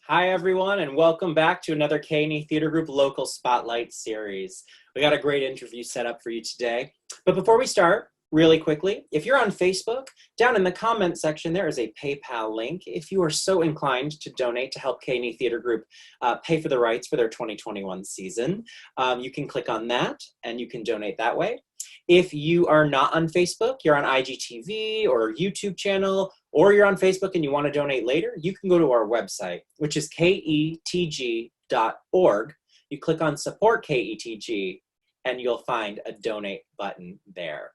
Hi, everyone, and welcome back to another K&E Theater Group Local Spotlight series. We got a great interview set up for you today. But before we start, really quickly, if you're on Facebook, down in the comment section, there is a PayPal link. If you are so inclined to donate to help K&E Theater Group pay for the rights for their 2021 season, you can click on that and you can donate that way. If you are not on Facebook, you're on IGTV or YouTube channel, or you're on Facebook and you want to donate later, you can go to our website, which is ketg.org. You click on Support KETG, and you'll find a donate button there.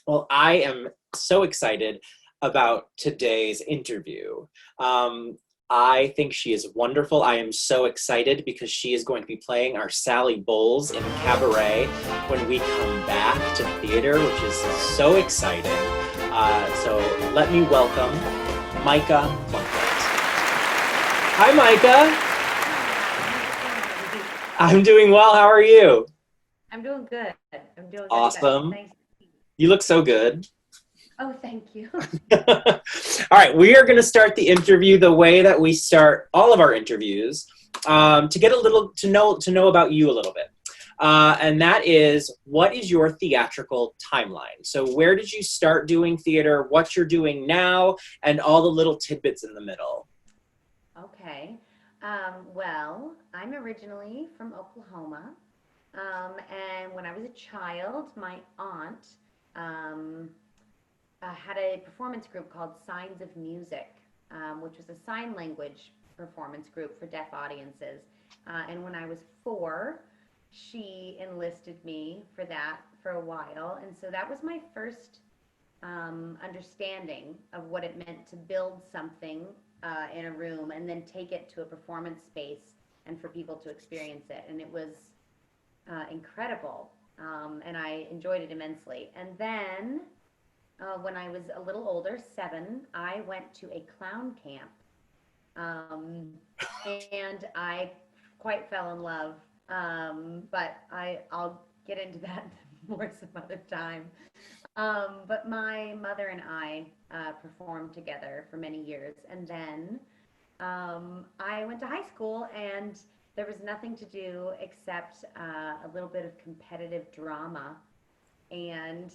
Well, I am so excited about today's interview. I think she is wonderful. I am so excited because she is going to be playing our Sally Bowles in Cabaret when we come back to theater, which is so exciting. So let me welcome Myka Plunkett. Hi, Myka. I'm doing well. How are you? I'm doing good. I'm doing awesome. Good. Thanks. You look so good. Oh, thank you. All right, we are going to start the interview the way that we start all of our interviews, to get a little to know about you a little bit, and that is, what is your theatrical timeline? So where did you start doing theater, what you're doing now, and all the little tidbits in the middle? Okay. Well, I'm originally from Oklahoma, and when I was a child, my aunt had a performance group called Signs of Music, which was a sign language performance group for deaf audiences. And when I was 4, she enlisted me for that for a while. And so that was my first understanding of what it meant to build something in a room and then take it to a performance space and for people to experience it. And it was incredible. And I enjoyed it immensely. And then when I was a little older, 7, I went to a clown camp, and I quite fell in love. But I'll get into that more some other time. But my mother and I performed together for many years, and then I went to high school, and there was nothing to do except a little bit of competitive drama, and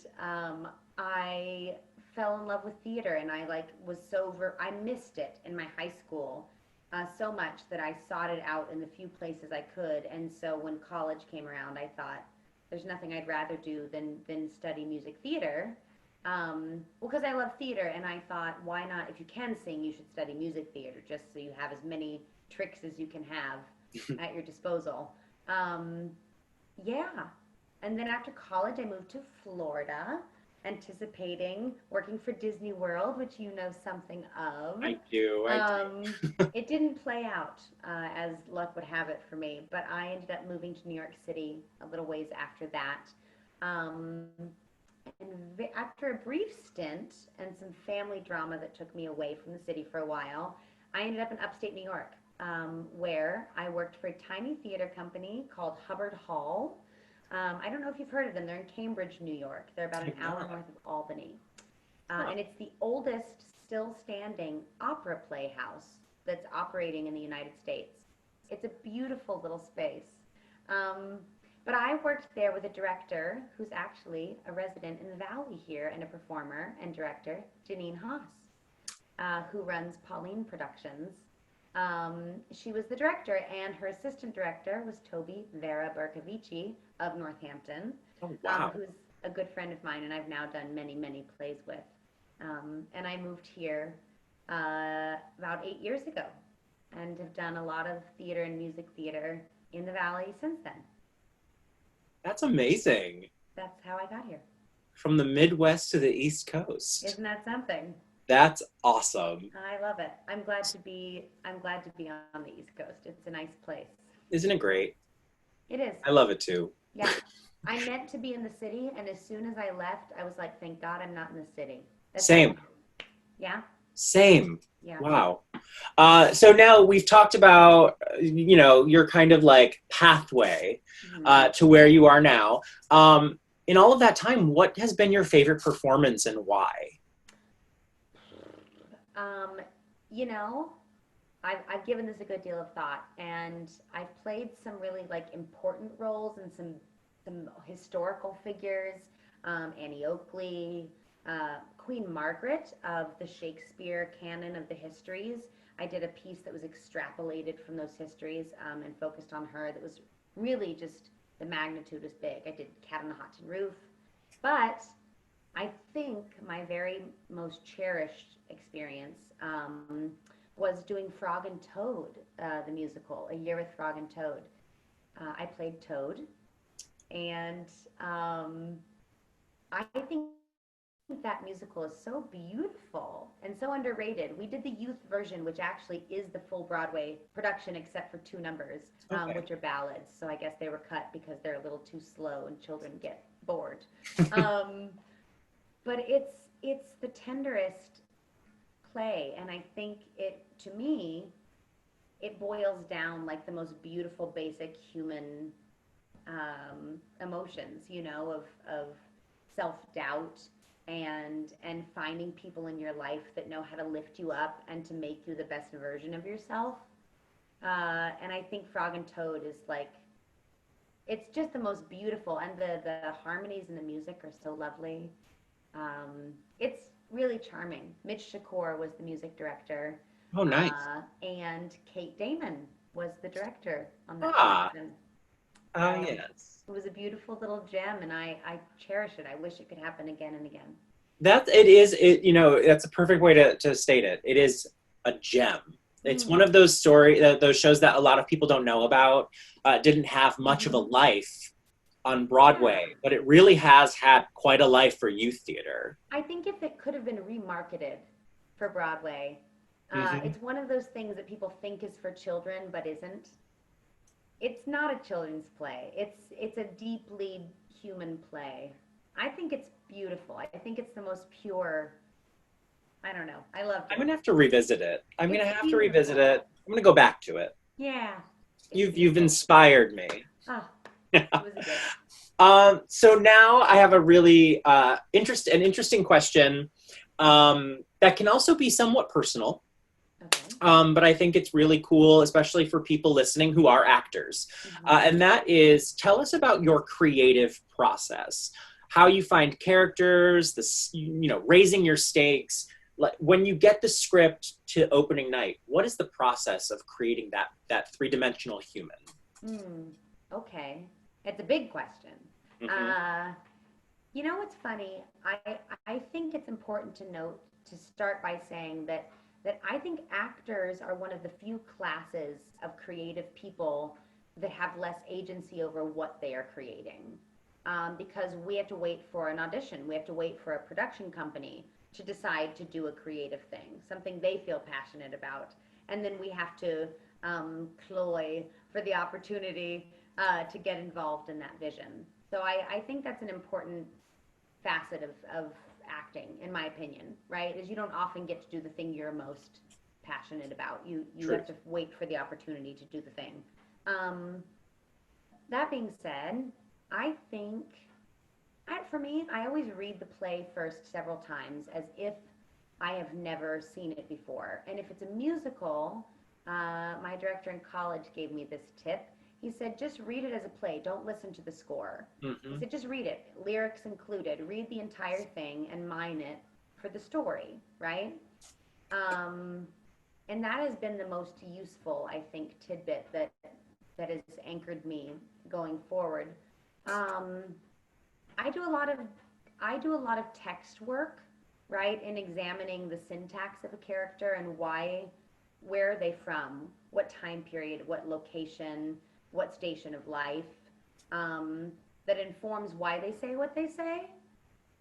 I fell in love with theater, and I I missed it in my high school so much that I sought it out in the few places I could. And so when college came around, I thought there's nothing I'd rather do than study music theater, because I love theater, and I thought, why not, if you can sing, you should study music theater, just so you have as many tricks as you can have at your disposal. Yeah. And then after college, I moved to Florida, anticipating working for Disney World, which you know something of. I do. It didn't play out as luck would have it for me, but I ended up moving to New York City a little ways after that. And after a brief stint and some family drama that took me away from the city for a while, I ended up in upstate New York, where I worked for a tiny theater company called Hubbard Hall. I don't know if you've heard of them. They're in Cambridge, New York. They're about an hour north of Albany. And it's the oldest still standing opera playhouse that's operating in the United States. It's a beautiful little space. But I worked there with a director who's actually a resident in the Valley here, and a performer and director, Janine Haas, who runs Pauline Productions. She was the director, and her assistant director was Toby Vera Bercovici of Northampton, who's a good friend of mine, and I've now done many, many plays with. And I moved here about 8 years ago, and have done a lot of theater and music theater in the Valley since then. That's amazing. That's how I got here. From the Midwest to the East Coast. Isn't that something? That's awesome. I love it. I'm glad to be on the East Coast. It's a nice place. Isn't it great? It is. I love it too. Yeah. I meant to be in the city, and as soon as I left, I was like, thank God I'm not in the city. Same. Yeah? Same. Yeah. Wow. So now we've talked about, your kind of like pathway to where you are now. In all of that time, what has been your favorite performance and why? You know, I've given this a good deal of thought, and I've played some really like important roles and some historical figures. Annie Oakley, Queen Margaret of the Shakespeare canon of the histories. I did a piece that was extrapolated from those histories and focused on her. That was really just the magnitude was big. I did Cat on a Hot Tin Roof, but I think my very most cherished experience was doing Frog and Toad, the musical, A Year with Frog and Toad. I played Toad, and I think that musical is so beautiful and so underrated. We did the youth version, which actually is the full Broadway production, except for two numbers, Okay. which are ballads. So I guess they were cut because they're a little too slow and children get bored. Um, but it's the tenderest play, and I think it to me it boils down like the most beautiful basic human emotions, you know, of self-doubt and finding people in your life that know how to lift you up and to make you the best version of yourself. And I think Frog and Toad is like it's just the most beautiful, and the harmonies and the music are so lovely. It's really charming. Mitch Shakur was the music director, Oh, nice. and Kate Damon was the director on that Ah, production. So yes. it was a beautiful little gem, and I cherish it. I wish it could happen again and again. That it is it you know that's a perfect way to state it. It is a gem. It's one Mm. of those shows that a lot of people don't know about. Didn't have much of a Mm-hmm. life on Yeah. Broadway, but it really has had quite a life for youth theater. I think if it could have been remarketed for Broadway, Hmm. it's one of those things that people think is for children but isn't. It's not a children's play. It's a deeply human play. I think it's beautiful. I think it's the most pure. I don't know. I loved I'm it. gonna have to revisit it. I'm gonna It's have to revisit it. beautiful. I'm gonna go back to it. Yeah, it's You've beautiful. inspired me. Ah, it was a gift. So now I have a really an interesting question that can also be somewhat personal. Okay. But I think it's really cool, especially for people listening who are actors. Mm-hmm. And that is, tell us about your creative process, how you find characters, raising your stakes. Like when you get the script to opening night, what is the process of creating that three-dimensional human? Mm, okay. It's a big question. Hmm. Uh, you know what's funny? I think it's important to note to start by saying that I think actors are one of the few classes of creative people that have less agency over what they are creating. Because we have to wait for an audition, we have to wait for a production company to decide to do a creative thing, something they feel passionate about. And then we have to cloy for the opportunity to get involved in that vision. So I think that's an important facet of acting, in my opinion, right? Is you don't often get to do the thing you're most passionate about. You have Truth. to wait for the opportunity to do the thing. Um, that being said, I think for me, I always read the play first several times as if I have never seen it before. And if it's a musical, my director in college gave me this tip. He said, just read it as a play. Don't listen to the score. He Hmm. said, just read it, lyrics included. Read the entire thing and mine it for the story, right? Um, and that has been the most useful, I think, tidbit that has anchored me going forward. Um, I do a lot of I do a lot of text work, right, in examining the syntax of a character and where are they from, what time period, what location, what station of life, um, that informs why they say what they say.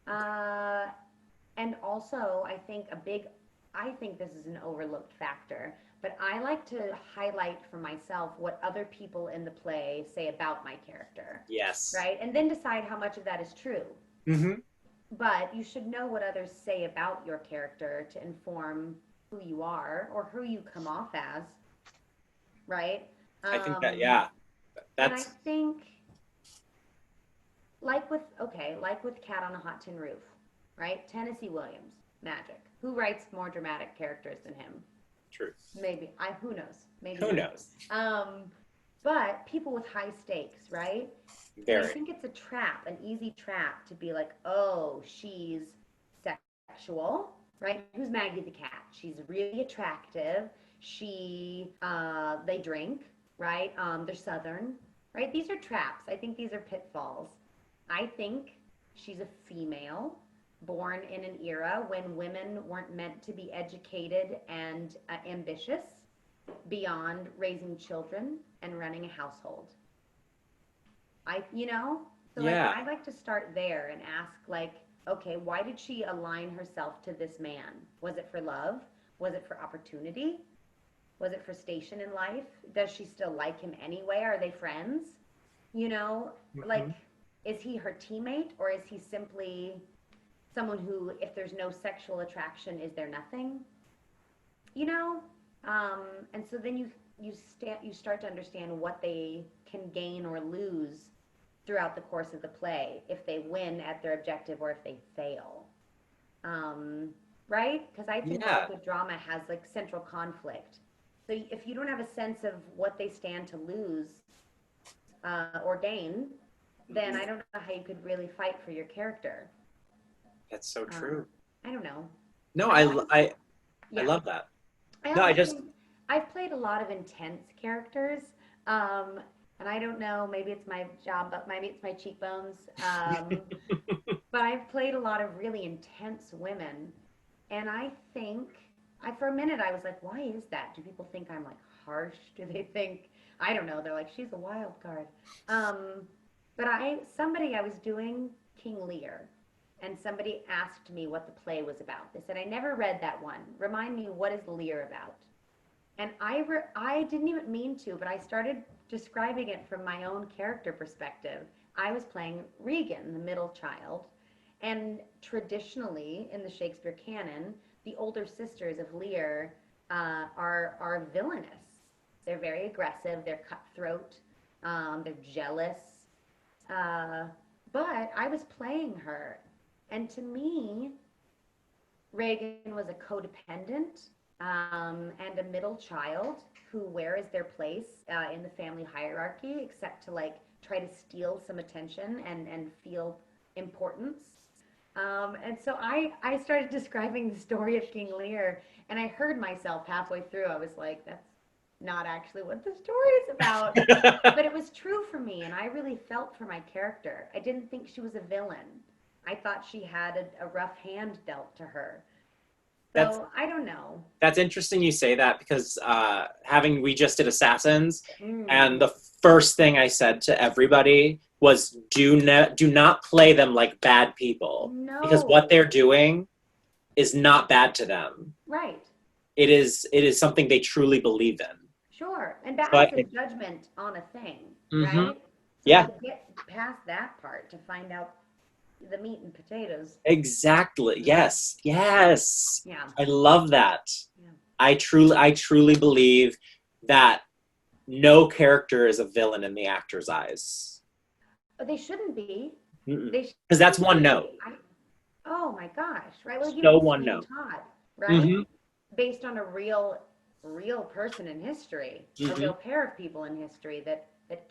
Uh, and also, I think this is an overlooked factor, but I like to highlight for myself what other people in the play say about my character, Yes. right? And then decide how much of that is true. Hmm. But you should know what others say about your character to inform who you are or who you come off as, right? I think that, Um, yeah, and I that's think, like with Cat on a Hot Tin Roof, right? Tennessee Williams, magic. Who writes more dramatic characters than him? True. Maybe. Who knows? Maybe Who not. knows? But people with high stakes, right? And I Very. think it's a trap, an easy trap to be like, oh, she's sexual, right? Who's Maggie the cat? She's really attractive. They drink, right? They're Southern, right? These are traps. I think these are pitfalls. I think she's a female born in an era when women weren't meant to be educated and ambitious beyond raising children and running a household. So like Yeah. I like to start there and ask like, okay, why did she align herself to this man? Was it for love? Was it for opportunity? Was it for station in life? Does she still like him anyway? Are they friends? You know, like, Mhm. is he her teammate or is he simply someone who, if there's no sexual attraction, is there nothing? You know, and so then you start to understand what they can gain or lose throughout the course of the play if they win at their objective or if they fail. Um, right? Because I think all Yeah. good drama has like central conflict. So if you don't have a sense of what they stand to lose or gain, then Mhm. I don't know how you could really fight for your character. That's so Uh, true. I don't know. No, I also, I yeah. love that. I No, also I just think I've played a lot of intense characters, um, and I don't know, maybe it's my job, but maybe it's my cheekbones. But I've played a lot of really intense women, and I think for a minute I was like, why is that? Do people think I'm like harsh? Do they think I don't know? They're like, she's a wild card. Um, but I was doing King Lear, and somebody asked me what the play was about. They said, I never read that one. Remind me, what is Lear about? And I didn't even mean to, but I started describing it from my own character perspective. I was playing Regan, the middle child, and traditionally in the Shakespeare canon, the older sisters of Lear are villainous. They're very aggressive. They're cutthroat. They're jealous. Uh, but I was playing her, and to me, Reagan was a codependent and a middle child who, where is their place in the family hierarchy except to like try to steal some attention and feel importance. And so I started describing the story of King Lear, and I heard myself halfway through. I was like, that's not actually what the story is about. But it was true for me, and I really felt for my character. I didn't think she was a villain. I thought she had a rough hand dealt to her. that's So I don't know. that's interesting you say that because having we just did Assassins, and Mm, the first thing I said to everybody was do not play them like bad people because what no. they're doing is not bad to them. Right. It is something they truly believe in. Sure. And So that is a judgment on a thing, mhm. right? So Yeah, like get past that part to find out the meat and potatoes. exactly. Mm, Yes, yes. yeah. I love that. Yeah. I truly believe that no character is a villain in the actor's eyes. But they shouldn't be. Because They that's shouldn't one note. be. Oh my gosh. Right. Well, So even one Sweeney note. Todd, right? Mm-hmm. Based on a real person in history, a Mm-hmm. real pair of people in history that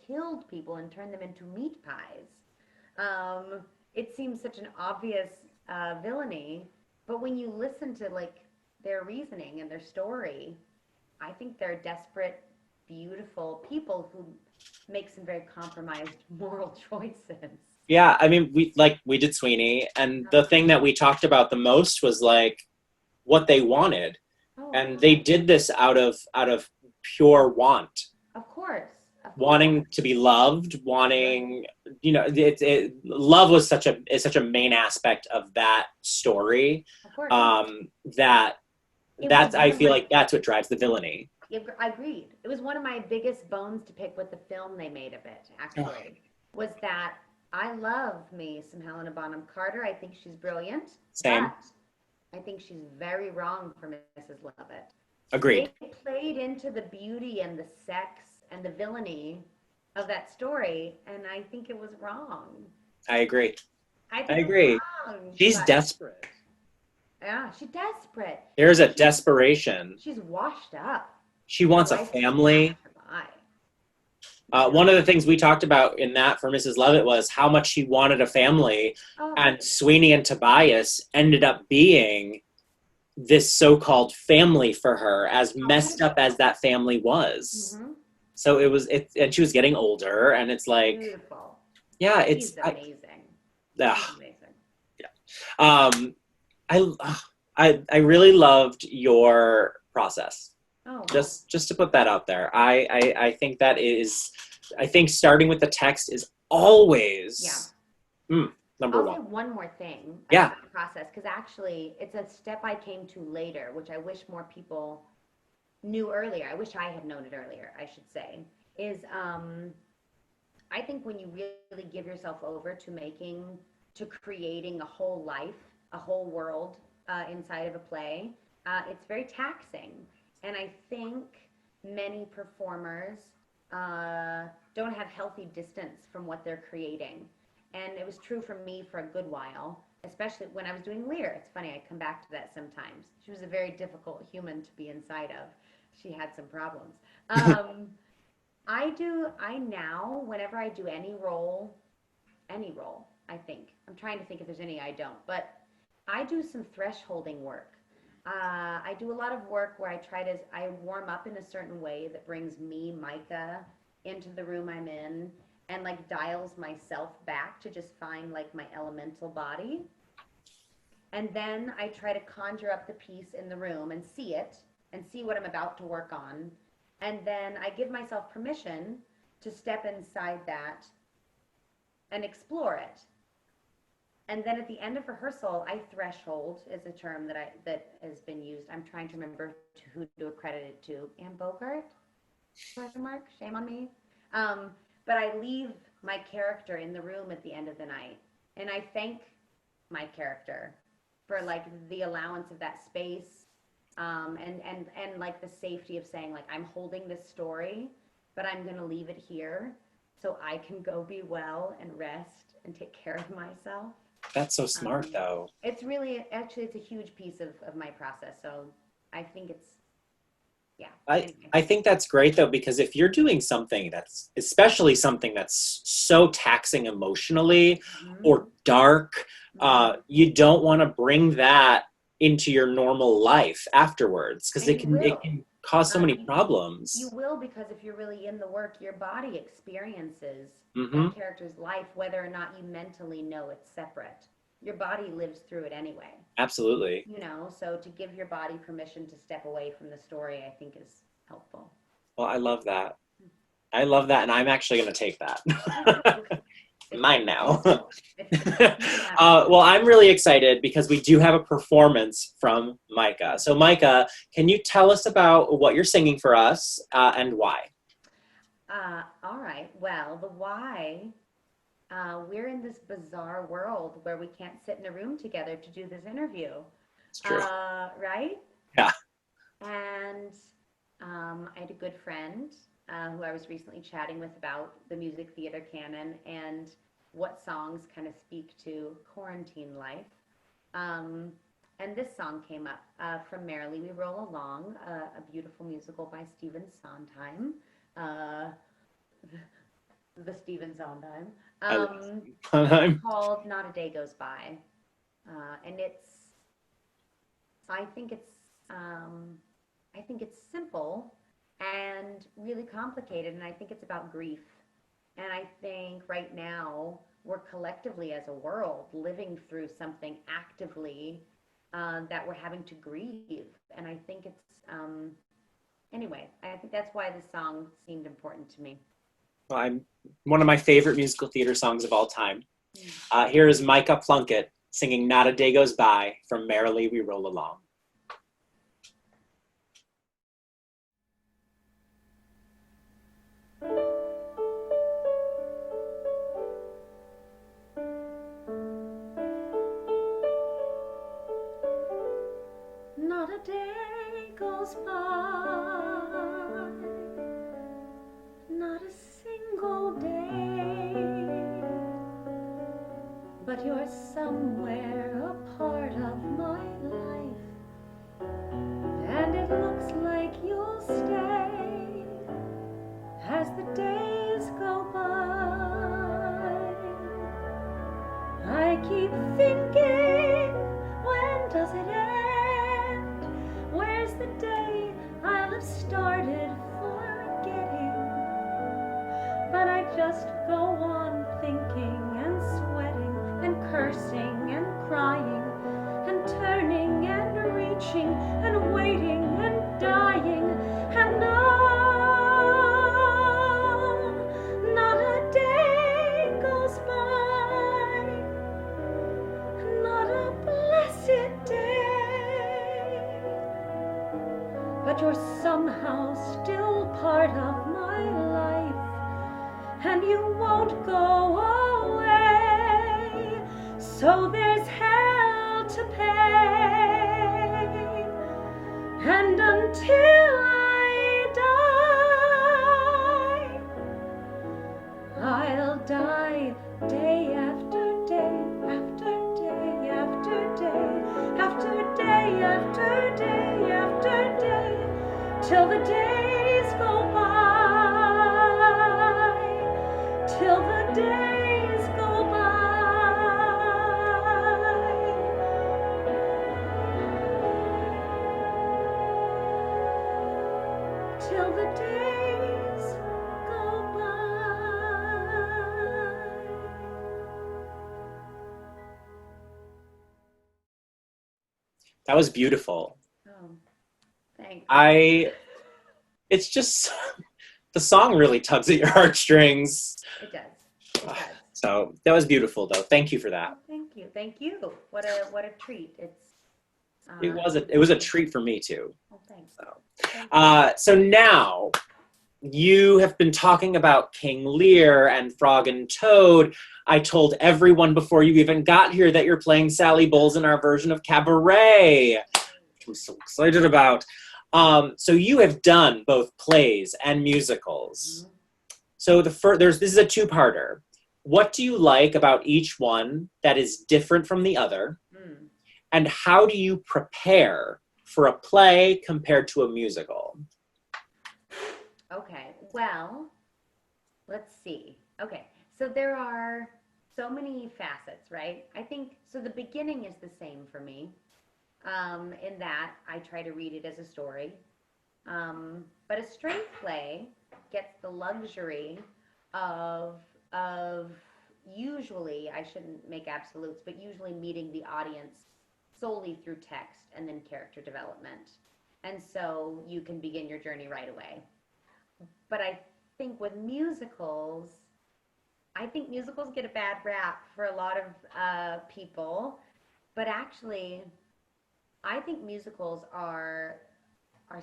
killed people and turned them into meat pies. It seems such an obvious villainy, but when you listen to like their reasoning and their story, I think they're desperate, beautiful people who make some very compromised moral choices. Yeah, I mean, we did Sweeney, and the thing that we talked about the most was like what they wanted, Oh and they God, did this out of pure want, of course, of course, wanting to be loved, right, wanting love was such a main aspect of that story, of course. um, that It was I one of feel my like that's what drives the villainy. I agreed. It was one of my biggest bones to pick with the film they made of it, Oh, actually, was that I love me some Helena Bonham Carter. I think she's brilliant, same, but I think she's very wrong for Mrs. Lovett. agreed. They played into the beauty and the sex and the villainy of that story, and I think it was wrong. I agree. I I think it was agree. wrong, She's but desperate. Yeah, she's desperate. There's a desperation. She's washed up. She Her wants a life has passed family. her by. One of the things we talked about in that for Mrs. Levitt was how much she wanted a family, Oh, and Sweeney and Tobias ended up being this so-called family for her, as messed up as that family was. mm-hmm. So and she was getting older, and it's like, Beautiful. yeah, She's amazing. She's amazing. um, I really loved your process. Oh, Just to put that out there, I think that is, I think starting with the text is always number I'll one. say one more thing Yeah. about the process, because actually it's a step I came to later, which I wish more people knew earlier. I wish I had known it earlier, I should say, is I think when you really give yourself over to creating a whole life, a whole world inside of a play, it's very taxing. And I think many performers don't have healthy distance from what they're creating. And it was true for me for a good while, especially when I was doing Lear. It's funny, I come back to that sometimes. She was a very difficult human to be inside of. She had some problems. I now, whenever I do any role, I think, I'm trying to think if there's any I don't, but I do some thresholding work. I do a lot of work where I warm up in a certain way that brings me, Myka, into the room I'm in, and like dials myself back to just find like my elemental body. And then I try to conjure up the piece in the room and see it and see what I'm about to work on. And then I give myself permission to step inside that and explore it. And then at the end of rehearsal, I threshold is a term that has been used. I'm trying to remember who to accredit it to. Anne Bogart? Question mark? Shame on me. But I leave my character in the room at the end of the night, and I thank my character for like the allowance of that space, and like the safety of saying like I'm holding this story, but I'm gonna leave it here so I can go be well and rest and take care of myself. That's so smart, though. It's really, actually, it's a huge piece of my process. So I think it's, yeah. Anyway. I think that's great, though, because if you're doing something that's, especially something that's so taxing emotionally or dark, you don't want to bring that into your normal life afterwards, because it can cause so many problems. You will, because if you're really in the work, your body experiences that character's life, whether or not you mentally know it's separate. Your body lives through it anyway. Absolutely. You know, so to give your body permission to step away from the story, I think is helpful. Well, I love that. I love that, and I'm actually going to take that. Mine now. Well, I'm really excited because we do have a performance from Myka. So Myka, can you tell us about what you're singing for us and why? All right. Well, the why, we're in this bizarre world where we can't sit in a room together to do this interview. It's true. Right? Yeah. And I had a good friend who I was recently chatting with about the music theater canon and what songs kind of speak to quarantine life. And this song came up from Merrily We Roll Along, a beautiful musical by Stephen Sondheim. The Stephen Sondheim. Called Not a Day Goes By. And I think it's simple and really complicated, and I think it's about grief. And I think right now we're collectively as a world living through something actively that we're having to grieve. And I think it's, anyway, I think that's why this song seemed important to me. Well, I'm one of my favorite musical theater songs of all time. Here is Myka Plunkett singing Not a Day Goes By from Merrily We Roll Along. Not a day goes by, not a single day, but you're somewhere a part of my life, and it looks like you'll stay as the days go by. I keep thinking, when does it end? Where's the day I'll have started forgetting? But I just go on thinking and sweating and cursing and crying and turning and reaching and waiting and dying, and no, not a day goes by, not a blessed day, but you're somehow still part of my life, and you won't go away, so there's hell to pay, and until I die, I'll die day after day after day after day after day after day after day, till the days go by, till the days go by, till the days go by. That was beautiful. Oh, thanks. It's just, the song really tugs at your heartstrings. It does. It does. So that was beautiful, though. Thank you for that. Oh, thank you. Thank you. What a treat. It's It was a treat for me too. oh, thanks. So, Thank you. so now you have been talking about King Lear and Frog and Toad. I told everyone before you even got here that you're playing Sally Bowles in our version of Cabaret, which I'm so excited about. So you have done both plays and musicals. Mhm. So this is a two-parter. What do you like about each one that is different from the other? Mm. And how do you prepare for a play compared to a musical? Okay. Well, let's see. Okay. So there are so many facets, right? I think so. The beginning is the same for me, in that I try to read it as a story. But a straight play gets the luxury of usually, I shouldn't make absolutes, but usually meeting the audience solely through text and then character development. And so you can begin your journey right away. But I think with musicals, I think musicals get a bad rap for a lot of people, but actually, I think musicals are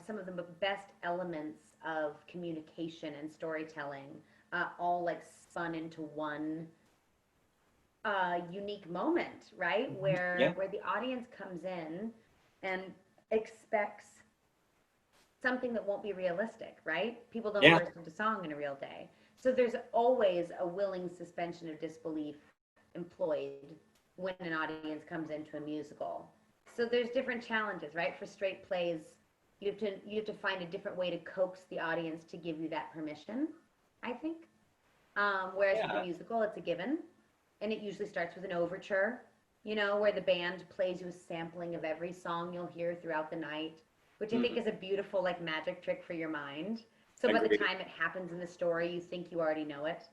some of the best elements of communication and storytelling, all like spun into one unique moment, right? Yeah. Where the audience comes in and expects something that won't be realistic, right? People don't Yeah. burst into song in a real day. So there's always a willing suspension of disbelief employed when an audience comes into a musical. So there's different challenges, right? For straight plays, you have to find a different way to coax the audience to give you that permission, I think. Whereas with a musical, it's a given, and it usually starts with an overture, where the band plays you a sampling of every song you'll hear throughout the night, which I think is a beautiful like magic trick for your mind. So by the Agreed. time it happens in the story, you think you already know it.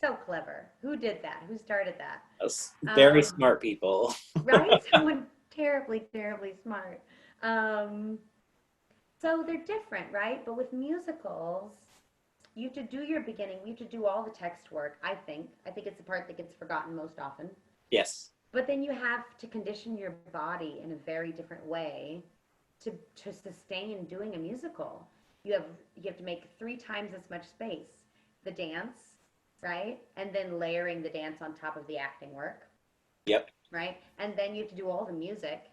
So clever. Who did that? Who started that? Very Um, smart people. right? Someone terribly, terribly smart. Um, so they're different, right? But with musicals, you have to do your beginning. You have to do all the text work, I think. I think it's the part that gets forgotten most often. Yes. But then you have to condition your body in a very different way to sustain doing a musical. You have to make 3 times as much space. The dance, right? And then layering the dance on top of the acting work. Yep. Right? And then you have to do all the music.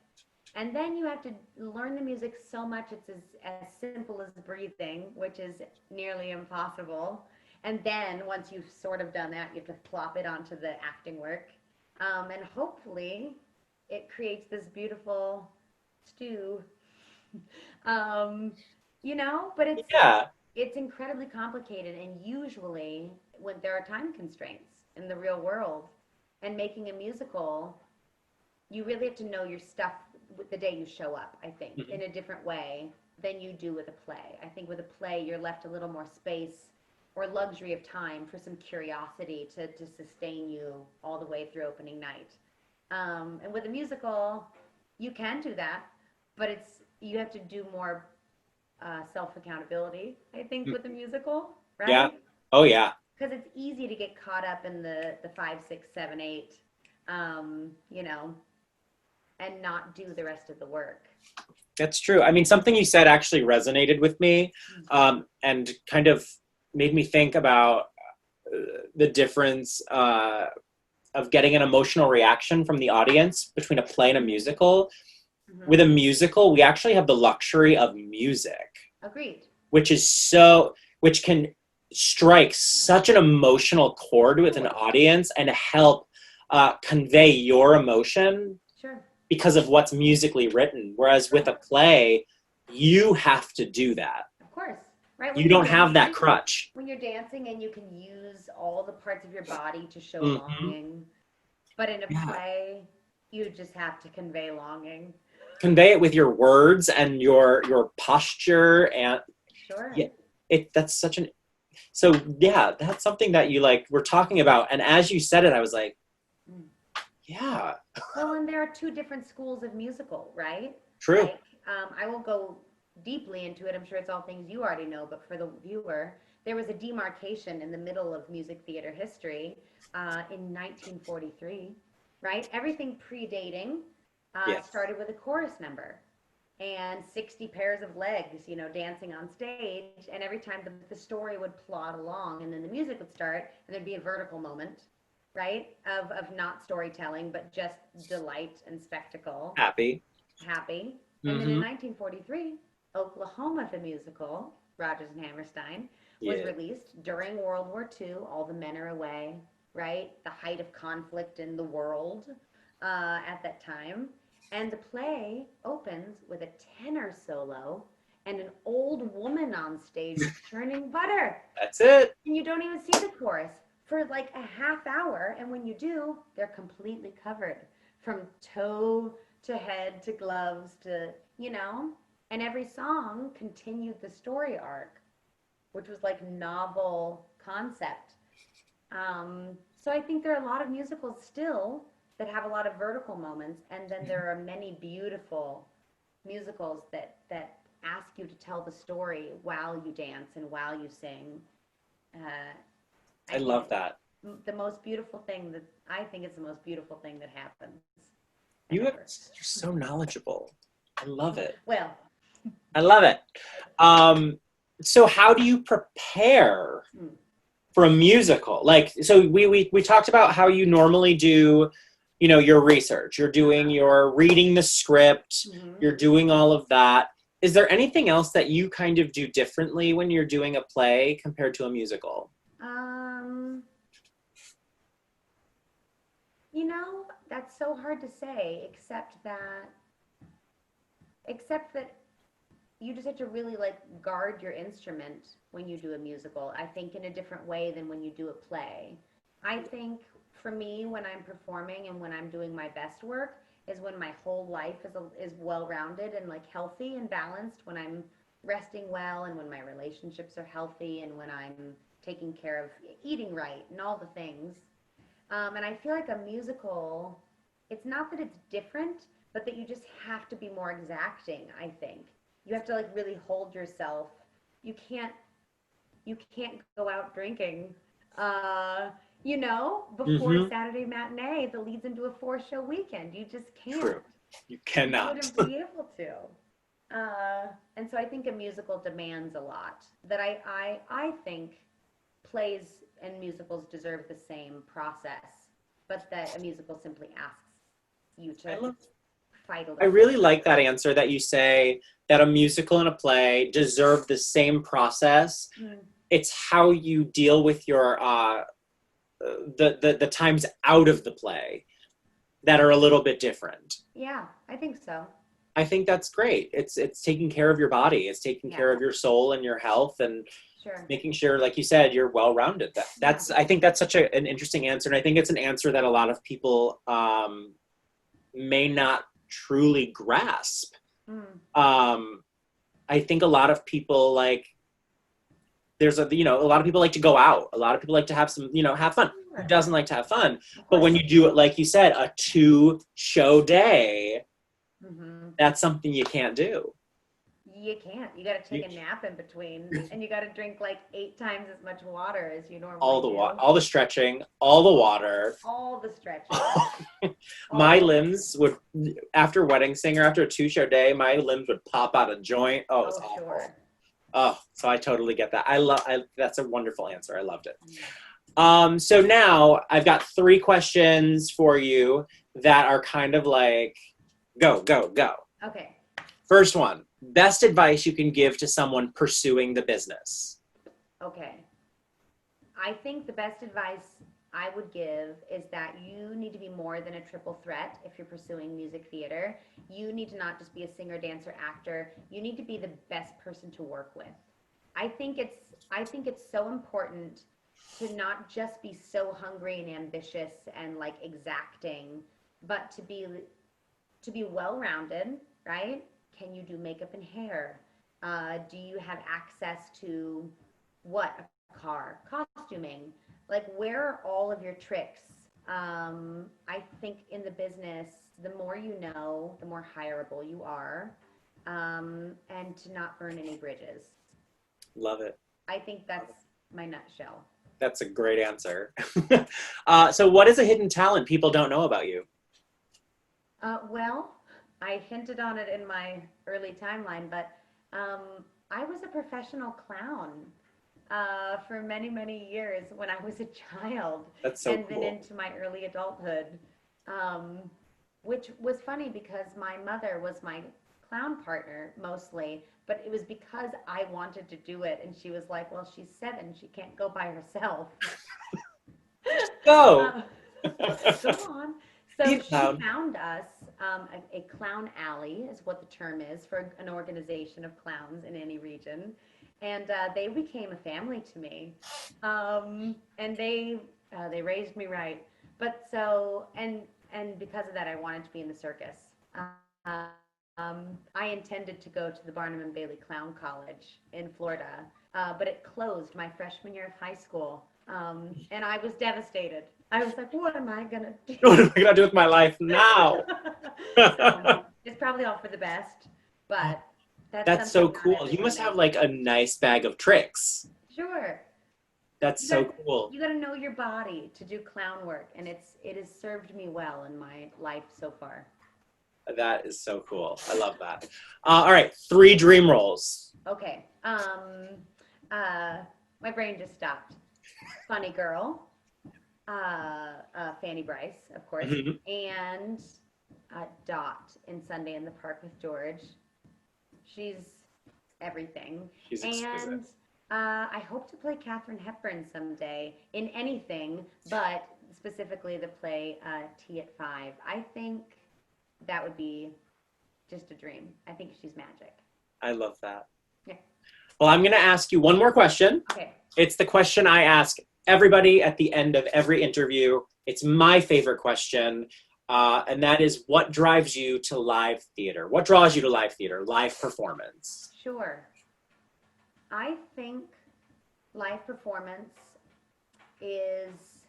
And then you have to learn the music so much it's as simple as breathing, which is nearly impossible. And then once you've sort of done that, you have to plop it onto the acting work. And hopefully it creates this beautiful stew. um, but Yeah. it's incredibly complicated, and usually when there are time constraints in the real world and making a musical, you really have to know your stuff the day you show up, I think, Mhm. in a different way than you do with a play. I think with a play, you're left a little more space or luxury of time for some curiosity to sustain you all the way through opening night. And with a musical, you can do that, but you have to do more self accountability, I think, Mm. with a musical, Yeah. right? Oh, yeah. Because it's easy to get caught up in the five, six, seven, eight, um, you know, and not do the rest of the work. That's true. I mean, something you said actually resonated with me, and kind of made me think about the difference of getting an emotional reaction from the audience between a play and a musical. Mm-hmm. With a musical, we actually have the luxury of music, Agreed. which can strike such an emotional chord with an audience and help convey your emotion Sure. because of what's musically written. Whereas with a play, you have to do that. Of course. Right. You don't have that crutch. When you're dancing and you can use all the parts of your body to show Mm-hmm. longing, but in a Yeah. play, you just have to convey longing. Convey it with your words and your posture, and Sure. yeah, that's such an so yeah, that's something that you like we're talking about. And as you said it, I was like, Mm. yeah, Well, and there are two different schools of musical, right? true. Like, I won't go deeply into it. I'm sure it's all things you already know, but for the viewer, there was a demarcation in the middle of music theater history in 1943, right? Everything predating Yes. started with a chorus number and 60 pairs of legs, dancing on stage. And every time the story would plod along, and then the music would start, and there'd be a vertical moment, right? Of not storytelling, but just delight and spectacle, Happy. happy. And then in Mm-hmm. 1943, Oklahoma the musical, Rodgers and Hammerstein, was Yeah. released during World War II. All the men are away, right? The height of conflict in the world at that time. And the play opens with a tenor solo and an old woman on stage churning butter. That's it. And you don't even see the chorus for like a half hour. And when you do, they're completely covered from toe to head to gloves to. And every song continued the story arc, which was like novel concept. So I think there are a lot of musicals still that have a lot of vertical moments, and then there are many beautiful musicals that ask you to tell the story while you dance and while you sing. Uh, I I think love that. the most beautiful thing that I think it's the most beautiful thing that happens You're ever. so knowledgeable. I love it. Well, I love it. So how do you prepare mm, for a musical? Like, so we talked about how you normally do, your research. You're doing your reading the script. mhm. You're doing all of that. Is there anything else that you kind of do differently when you're doing a play compared to a musical? Um, that's so hard to say, except that you just have to really like guard your instrument when you do a musical. I think in a different way than when you do a play. I think for me, when I'm performing and when I'm doing my best work, is when my whole life is well rounded and like healthy and balanced. When I'm resting well, and when my relationships are healthy, and when I'm taking care of eating right and all the things. And I feel like a musical, it's not that it's different, but that you just have to be more exacting, I think. You have to like really hold yourself. You can't you can't go out drinking before a Mm-hmm. Saturday matinee that leads into a four-show weekend. You just can't. True. You You cannot. wouldn't be able to. And so I think a musical demands a lot. That I think plays and musicals deserve the same process, but that a musical simply asks you I to love fight a I little really harder. like that answer that you say that a musical and a play deserve the same process. Mm. It's how you deal with your the times out of the play. that are a little bit different. Yeah, I think so. I think that's great. It's taking care of your body. It's taking Yeah, care of your soul and your health, and sure. making sure, like you said, you're well rounded. That's Yeah. I think that's such an interesting answer, and I think it's an answer that a lot of people may not truly grasp. Mm. Um, I think a lot of people like there's a lot of people like to go out. A lot of people like to have some have fun. Who Sure. doesn't like to have fun? Of But when course. you do it, like you said, a 2 show day, Hmm. that's something you can't do. You can't. You got to take You, a nap in between, and you got to drink like 8 times as much water as you normally do. all the stretching, all the water. All the stretching, My all. limbs would, after wedding singer, after a 2 show day, my limbs would pop out of joint. Oh, it was Oh, awful. sure. Oh, so I totally get that. That's a wonderful answer. I loved it. Mm. So now I've got 3 questions for you that are kind of like go, go, go. Okay. First one, best advice you can give to someone pursuing the business. Okay. I think the best advice I would give is that you need to be more than a triple threat if you're pursuing music theater. You need to not just be a singer, dancer, actor. You need to be the best person to work with. I think it's so important to not just be so hungry and ambitious and like exacting, but to be well-rounded, right? Can you do makeup and hair? Do you have access to what? A car, costuming? Like, where are all of your tricks? I think in the business, the more you know, the more hireable you are, and to not burn any bridges. Love it. I think that's my nutshell. That's a great answer. So what is a hidden talent people don't know about you? Well, I hinted on it in my early timeline, but I was a professional clown for many, many years when I was a child, That's so and then cool. into my early adulthood, um, which was funny because my mother was my clown partner mostly, but it was because I wanted to do it, and she was like, "Well, she's 7, she can't go by herself." Go. Uh, Go on. Be So a she clown. found us a clown alley, is what the term is for an organization of clowns in any region, and they became a family to me, and they raised me right. But so and because of that, I wanted to be in the circus. I intended to go to the Barnum and Bailey Clown College in Florida, but it closed my freshman year of high school, and I was devastated. I was like, what am I gonna What am do? I gonna do with my life now? So it's probably all for the best, but that's That's so something not cool. You everyone must have knows like a about. nice bag of tricks. Sure. That's You so got cool. you got to know your body to do clown work, and it has served me well in my life so far. That is so cool. I love that. All right, 3 dream roles. Okay. Uh, my brain just stopped. Funny Girl, Fanny Bryce, of course, Mhm. and Dot in Sunday in the Park with George. She's everything. She's exquisite. And I hope to play Katharine Hepburn someday in anything, but specifically the play Tea at Five. I think that would be just a dream. I think she's magic. I love that. Yeah. Well, I'm going to ask you one more question. Okay. It's the question I ask everybody at the end of every interview. It's my favorite question, and that is, what drives you to live theater? What draws you to live theater, live performance? Sure. I think live performance is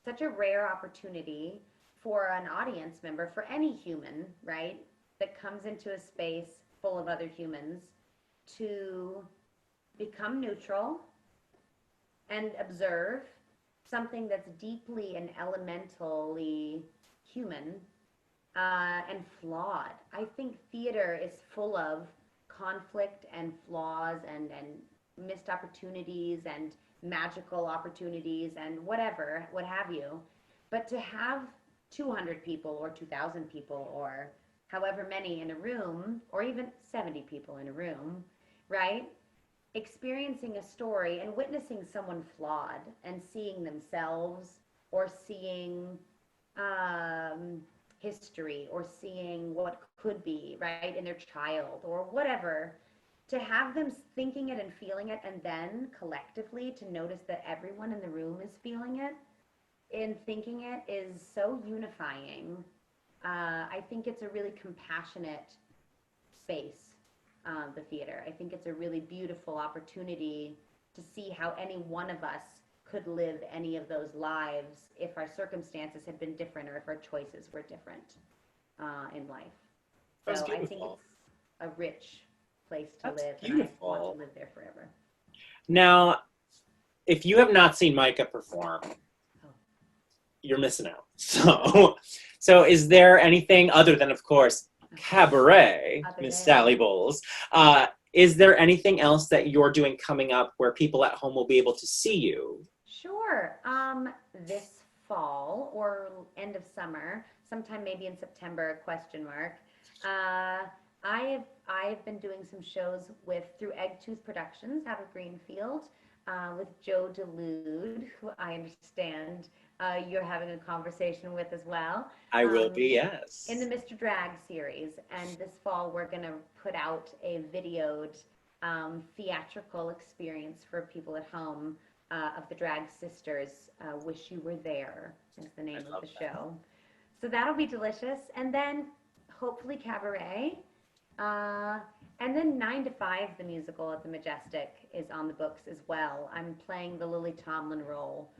such a rare opportunity for an audience member, for any human, right, that comes into a space full of other humans to become neutral and observe something that's deeply and elementally human and flawed. I think theater is full of conflict and flaws and missed opportunities and magical opportunities and whatever, what have you. But to have 200 people or 2,000 people or however many in a room, or even 70 people in a room, right? Experiencing a story and witnessing someone flawed and seeing themselves or seeing history or seeing what could be, right, in their child or whatever, to have them thinking it and feeling it, and then collectively to notice that everyone in the room is feeling it and thinking it is so unifying. I think it's a really compassionate space, the theater. I think it's a really beautiful opportunity to see how any one of us could live any of those lives if our circumstances had been different or if our choices were different in life. That's So I think beautiful. it's a rich place to That's live, and I want beautiful. to live there forever. Now, if you have not seen Myka perform, Oh. you're missing out. So is there anything other than, of course, cabaret, Miss Sally Bowles? Is there anything else that you're doing coming up where people at home will be able to see you? Sure. This fall or end of summer, sometime maybe in September, question mark. I've been doing some shows through Eggtooth Productions out of Greenfield, with Joe Delude, who I understand you're having a conversation with as well. I will be, In the yes. Mr. Drag series, and this fall we're going to put out a videoed theatrical experience for people at home of the Drag Sisters. Wish You Were There is the name of the show. So that'll be delicious. And then hopefully cabaret. And then 9 to 5, the musical at the Majestic, is on the books as well. I'm playing the Lily Tomlin role.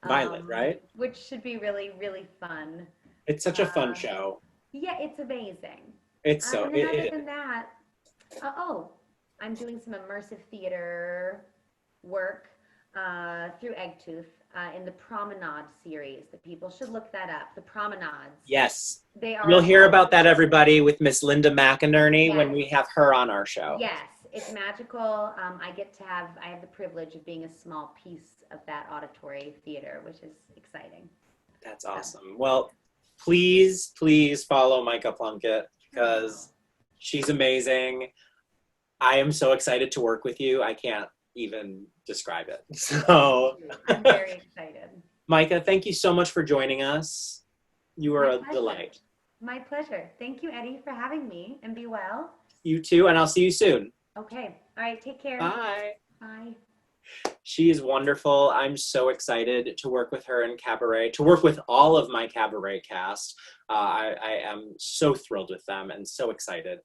Violet, right? Which should be really, really fun. It's such a fun show. Yeah, it's amazing. It's so, And then other than that, I'm doing some immersive theater work through Eggtooth in the Promenade series. The people should look that up. The Promenades. yes. They are. You'll hear about that, everybody, with Miss Linda McInerney when we have her on our show. Yes, it's magical. I have the privilege of being a small piece of that auditory theater, which is exciting. That's awesome. Well, please, please follow Myka Plunkett because she's amazing. I am so excited to work with you. I can't even describe it. So I'm very excited. Myka, thank you so much for joining us. You were a delight. My pleasure. Thank you, Eddie, for having me, and be well. You too, and I'll see you soon. Okay. All right. Take care. Bye. Bye. She is wonderful. I'm so excited to work with her in cabaret, to work with all of my cabaret cast. I am so thrilled with them and so excited.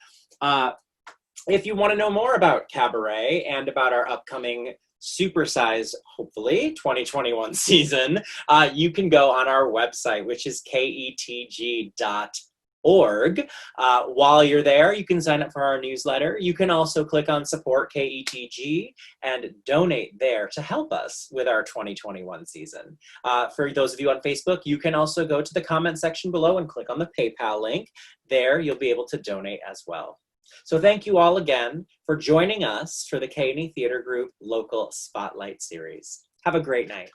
If you want to know more about cabaret and about our upcoming supersize, hopefully, 2021 season, you can go on our website, which is ketg.org. While you're there, you can sign up for our newsletter. You can also click on Support KETG and donate there to help us with our 2021 season. For those of you on Facebook, you can also go to the comment section below and click on the PayPal link. There, you'll be able to donate as well. So thank you all again for joining us for the K&E Theater Group Local Spotlight Series. Have a great night.